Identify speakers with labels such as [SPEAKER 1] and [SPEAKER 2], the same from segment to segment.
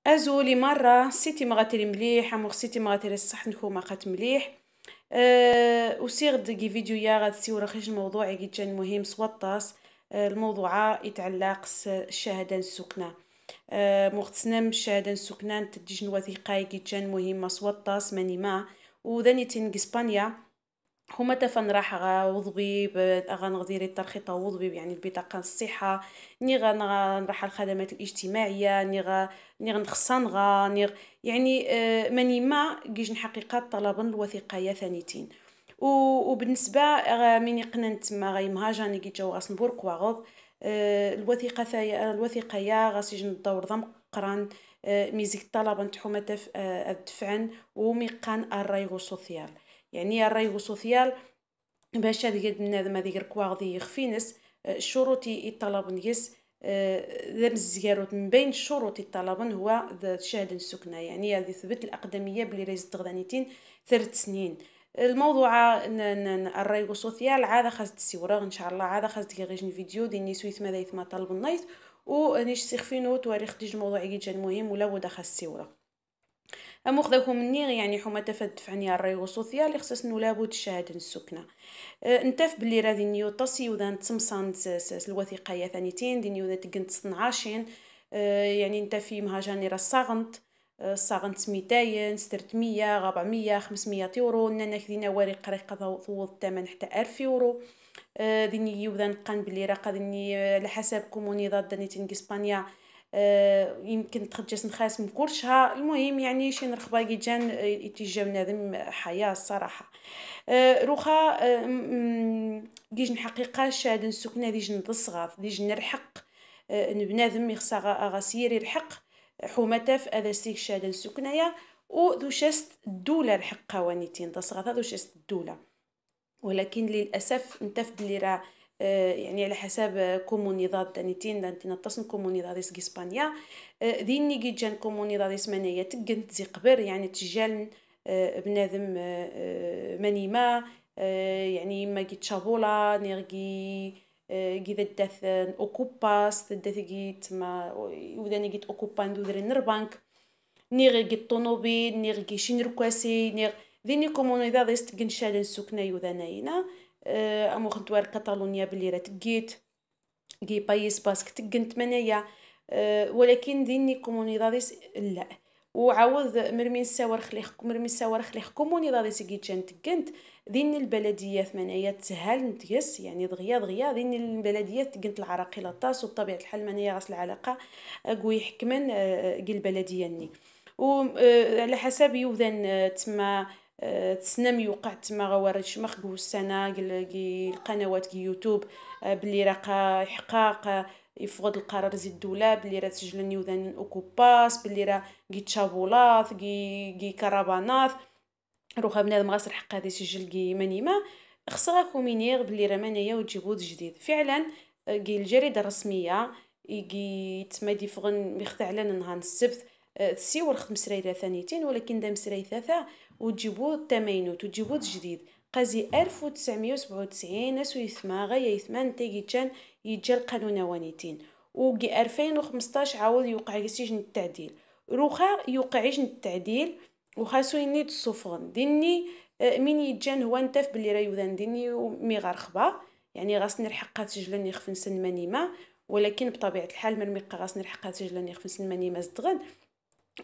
[SPEAKER 1] ازولي مرة سيتي مغاتري مليح امور سيتي مغاتري الصح نكو ما قات مليح. وسيغ دقي فيديو يا غاد سيورا خيش الموضوع جدا مهم سوطاس. الموضوع يتعلق الشهادة السكنة. مغتسنم الشهادة السكنة تديجن وثيقة جدا مهمة سوطاس ماني ما وذاني تنق اسبانيا. هما تفن راح وضبيب غنغديري الترخيطة وضبيب يعني البطاقة الصحة. نراح الخدمات الاجتماعية نيغا نخصنغا يعني ماني ما جيج حقيقة طلبا الوثيقية ثانيتين. وبالنسبة مني قننت ما غاي مهاجاني كي جاو غاسنبورك واغض. الوثيقة الوثيقية غاسيج الدور ضم قران. ميزيك طلبا تحومة الدفعن وميقان الرايغو سوسيال. يعني الرايغو سوسيال باش هاد قد بنادم هذيك ركواغدي يخفينس. الشروط يطلب نيس. ذا مزياروت من بين الشروط يطلبن هو الشهادة السكنة يعني هذه ثبت الأقدمية بلي رايز تغدانيتين 3 سنين. الموضوع الرايغو سوسيال عادة خاص تسيورا ان شاء الله عادة خاص ديريجن فيديو ديني سويت ماذا يثما طلب النايت ونيش سيخفينو تواريخ ديج الموضوع يجي مهم ولا ودا خاص تسيورا. أمو خذاكم مني يعني حما تفد فعني الرايغو سوسيال يخصص نو لابد الشهادة السكنة. نتاف بلي راه ذي نيو طاسي وذا نتسمصان الوثيقة يا ثانيتين دي نيو ذا تقنت 12. يعني انت في مهاجاني راه صاغنت. صاغنت 200 600 400 500 يورو نانا كدينا وريق ريقة ثوض الثمن حتى 1000 يورو. ذيني يوذا نقان بلي راه قادني على حسب كومونيداد داني تنك اسبانيا. يمكن تخجس نخاس من كلشها المهم يعني شي نرخبا جان يتيجا بنادم حياة الصراحة. روخا جيج نحقيقة الشهادة السكنة ديج نضصغاف ديج نرحق. بنادم يخصا غاسير يرحق. حومتاف هذا سيك الشهادة السكنية وذو شست الدولة رحق قوانيتين ضصغاف ذو شست الدولة. ولكن للأسف نتف بلي راه يعني على حساب كومونيداد دانيتين دانتينا تصن كومونيداديس اسبانيا. ديني جيجان كومونيداديس منايا تقنت زي قبر يعني تجال. بنادم منيما. يعني ما جيت شابولا نيرجي. جي داث اوكوباس داث جيت ما وداني جيت اوكوبان دو دري نربانك. نيغي الطوموبيل نيغي شين ركواسي ذيني كومونيداديس تقن شادن السكنة يوذاناينا. امو خنتوار كاتالونيا بلي راه تقيت كي بايس باسك تقنت منايا. ولكن ذيني كومونيداديس لا. وعاوض مرمي نساور خليخ كومونيداديس كي جان تقنت. ذيني البلديات منايا تسهل نتيس يعني دغيا ذيني البلديات تقنت العراقيل طاس وبطبيعة الحال منايا غاس العلاقة اقوي يحكمن كي البلدية ني. وعلى حسب يوذن تما. تسنم يوقع تما غوارش مخقو السنة القنوات كي يوتيوب. بلي راقا حقاق يفقد القرار زي الدولة بلي راه تسجلن يوذن اوكوباس بلي راه كي تشابولات كي كرفانات. روخا بنادم غاسر حق هذا سجل كي مانيما. خصها كومينيغ بلي راه منايا وتجيبود جديد فعلا. كي الجريدة الرسمية يجي تمادي فغن مختعلن نهار السبت. تسيور خمس ريرة ثانيتين ولكن دا مسري ثلاثة وتجيبو التمينوت وتجيبو جديد. قازي 1997 ناس ويثما غايا يثمان تيجي كان يتجا القانون وانيتين. وكي 2015 عاود يوقع سجن التعديل. روخا يوقع سجن التعديل. وخاصو ينيد الصفغن ديني. مين يتجان هو نتاف بلي راه يوذان ديني ومي غارخبا. يعني غاسني الحقات سجلني يخفن سن مانيما. ولكن بطبيعة الحال مرمي غاسني الحقات سجلني يخفن سن مانيما زدغن.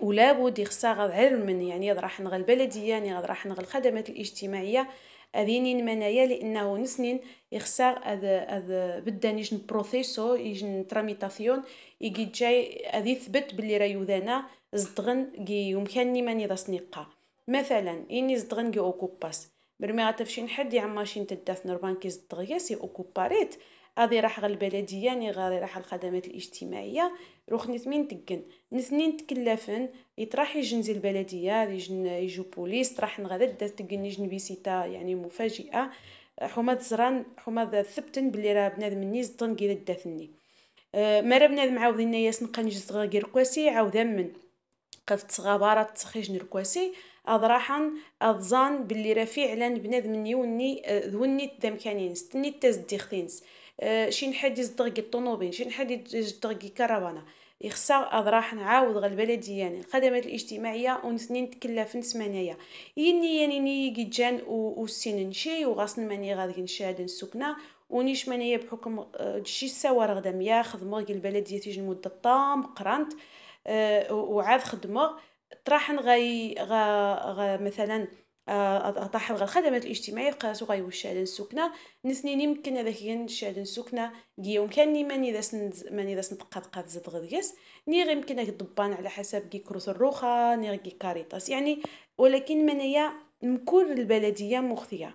[SPEAKER 1] ولا بد يخصها غاد علم يعني راح نغ البلديه يعني غاد راح نغ الخدمات الاجتماعيه. اذينين منايا لانه نسنين يخسر هذا بدا نيجن بروسيسو يجن تراميتاسيون. يجي جاي هذه ثبت باللي راه يوذانا زدغن كي يمكنني ماني ذا سنيقه. مثلا اني زدغن كي اوكوباس برمي غاتفشين حد يعماشين تداف نربان كي زدغياسي اوكوباريت. هذه راح البلديه يعني غادي راح الخدمات الاجتماعيه. روخ نثمين تقن نثنين تكلفن يطرح يجنزي البلديه يجو بوليس طرح نغدا تقن يجن بيسيتا يعني مفاجئه. حماد زران حماد ثبتن بلي راه بنادم النيز طن كي داثني. مرا بنادم عاودين ياس نقنج صغير قواسي عاود من قفت صغابارات تسخيج نركواسي. أضراحا أظن باللي راه فعلا بنادم نيوني ذوني ذم كانين ستني تاز ديختينس. شين حد يصدق الطوموبيل شين حد يصدق كرفانة. يخصها راح نعاود غير البلديه يعني الخدمات الاجتماعيه ونثنين تكلفن سمانية يعني جيجان والسنن شي وغاصن ماني غادي نشاهد السكنه ونيش مانيا بحكم دشي سوا رغدم يا خدمه البلديه تيجي المده طام قرانت وعاد خدمه طراحن مثلا طاح الخدمات الاجتماعية قاسو غيوش على السكنة نسنين يمكن هذاك نشاد السكنة ديوم كان ماني ذا سنتقاد زاد غديس ني غير يمكن هاك الضبان على حسب كي كروس الروخة ني غي كاريتاس يعني ولكن منايا مكور البلدية مختية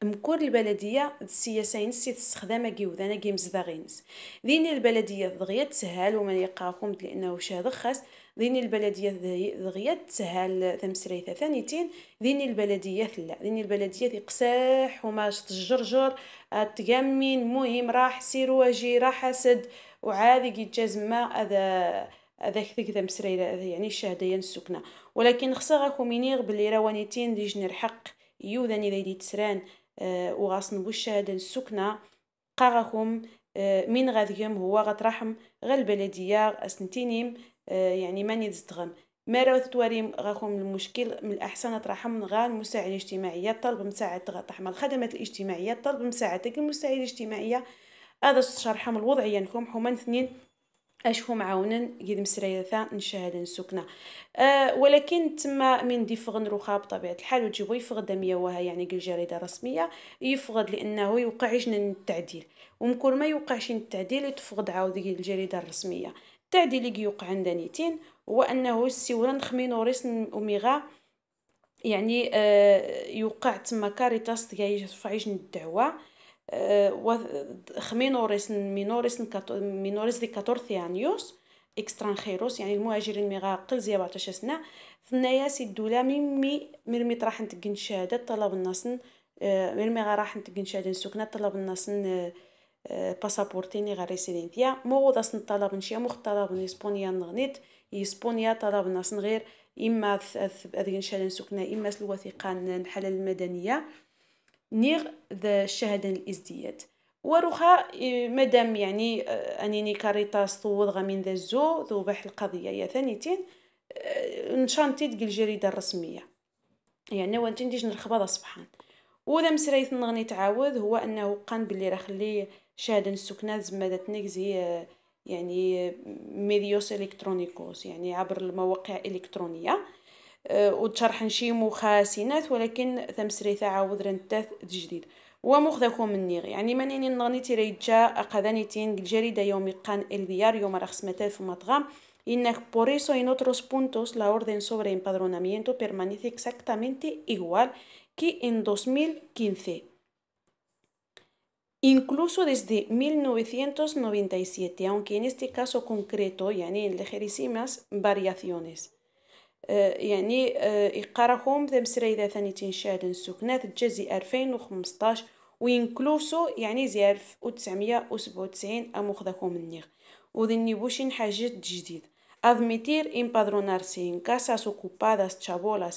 [SPEAKER 1] مكور البلديه السياسه نسيت استخدامها كيوذانا كيمز داغينس ذيني البلديه دغيا تسهل ومن يقاكم لانه شاد خاص ذيني البلديه دغيا تسهل تمسريثه ثانيتين ذيني البلديه لا ذيني البلديه تقساح وما تجرجر تقامين مهم راح سير واجي راح سد وعادي كيتجازما هذاك ذيك تمسري يعني الشهديه السكنه ولكن خصها منير باللي روانيتين ديج نرحق يوذاني ذي تسران وغاصن بالشهادة السكنة قاغاكم من غاديهم هو غترحم غا البلدية اسنتينيم يعني ماني تزدغم ما راو تتواريم غاكم المشكل من الأحسن ترحم غا المساعدة الاجتماعية طلب مساعدة تحمل الخدمات الاجتماعية طلب مساعدة المساعدة الاجتماعية هذا شرحهم الوضعية نكم حمان اثنين اش هم عاونن قد مسريثا نشاهد السكنة ولكن تما من دي فغن رخا بطبيعة الحال وتجيبو يفقد مياوها يعني الجريدة الرسمية يفقد لأنه يوقعش التعديل ومكل ما يوقعش التعديل يتفقد عاود الجريدة الرسمية التعديل اللي يوقع عندنا نيتين هو أنه السيوران خمينوريس أوميغا يعني يوقع تما كاريتاس تجاي فعيش الدعوة مينوريس دي 14 انيوس اكسترانخيروس يعني المهاجرين ميغا قل زي 14 سنه ثنايا سي الدوله مرمي راح نتقن شهاده طلب الناس مرمي راح نتقن شهاده السكنه طلب الناس باسابورتيني غير ريسيدنتيا مو داس طلب نشيا مختلط اسبانيا نغنيت اسبانيا طلب الناس غير اما هذيك شهاده السكنه اما الوثيقه الحاله المدنيه نيغ ذا الشهادة الازدياد وروخا مادام يعني انيني كاريتاس طوض من ذا الزو ذو بح القضية يا ثانيتين نشانتي تقل الجريدة الرسمية يعني وانتين ديش نرخبها صبحان وذا مسريث نغني تعاود هو انه قان باللي رخلي شهادة السكنات زمادت نكزي يعني ميديوس الكترونيكوس يعني عبر المواقع الالكترونيه وتشرح نشي مخاسنات ولكن ثمسريثا عاود رنتاث جديد ومخذكم مني يعني مانيني نغني تيريجا اقادانيتين الجريدة يومي قان الديار يوم رخصمتات في مطغام إنك por eso en otros puntos la orden sobre empadronamiento permanece exactamente igual que en 2015 incluso desde 1997 aunque en este caso concreto يعني لجيريسيماس variaciones يعني يقارهم ذا مسريدة ثانيتين شهادة سكنات تجزي 2015 وينكلوسو يعني زي 1997 أمخذكم النيغ وذني بوشين حاجات جديد admitir empadronarse en casas ocupadas, chabolas,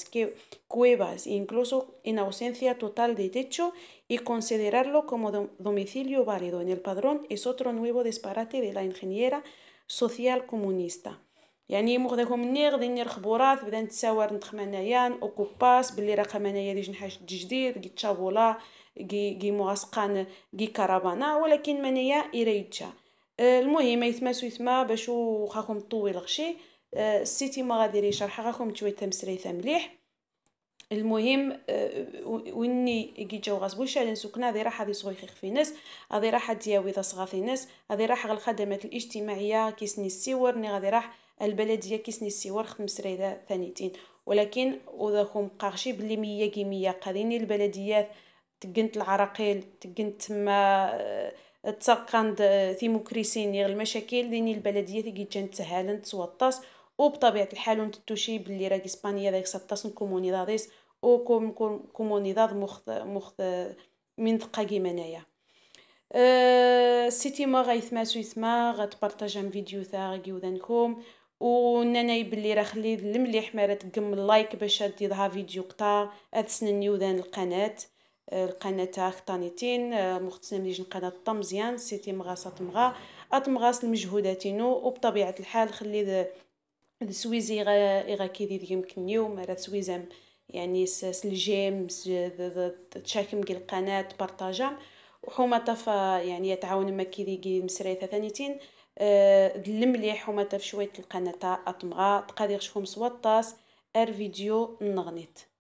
[SPEAKER 1] cuevas, incluso en ausencia total de techo y considerarlo como domicilio válido en el padrón es otro nuevo disparate de la ingeniera social comunista. يعني مغداكم مني غادي ندير خبورات بدا نتساور نتخمانايا اوكوباس باللي رقم انايا ديج نحاش جديد كي تشابولا كي مواسقان كي كارافانا ولكن منايا ايريتشا المهم يتماسو يتما باش خاكم طويل غشي السيتي ما غادي يشرح غاكم شويه تمسريثه مليح المهم ويني كي جاو غاسبوش على سكنه هذه راح هذه صغير في ناس هذه راح دياوي ذا صغاثي ناس هذه راح الخدمات الاجتماعيه كيسني السيور ني غادي راح البلديه كيسني السيور خدم سريده ثانيتين ولكن وذاكم قاغشي بلي 100 قاديني البلديات تقنت العراقيل تقنت ما تسقند ثيموكريسيني المشاكل ديني البلديات كي جان تسهالن تسوطاس وبطبيعه الحال نتوشي باللي راك اسبانيا داك 16 كومونيداديس او كومونيداد مخ منطقه كيما نايا سيتي ما غيثماسو يثما غتبارطاجا فيديو تاع كيودانكم ونانا بلي راه خلي المليح ما تقم اللايك باش تيظهر فيديو قطع ادسن يودان القناه تاع ثانيتين مختصين ليج القناه طمزيان سيتي مغا أتمغاس المجهوداتينو، وبطبيعة الحال خلي سويزي إغا كيدي يمكن يوم راه سويزم يعني الجيم تشاكم القناة بارطاجا وحوما طفا يعني يتعاون ما كيدي مسريثة ثانيتين. المليح حوما طف شوية القناة أطمغا تقادير شكون صوتاس فيديو نغنيت.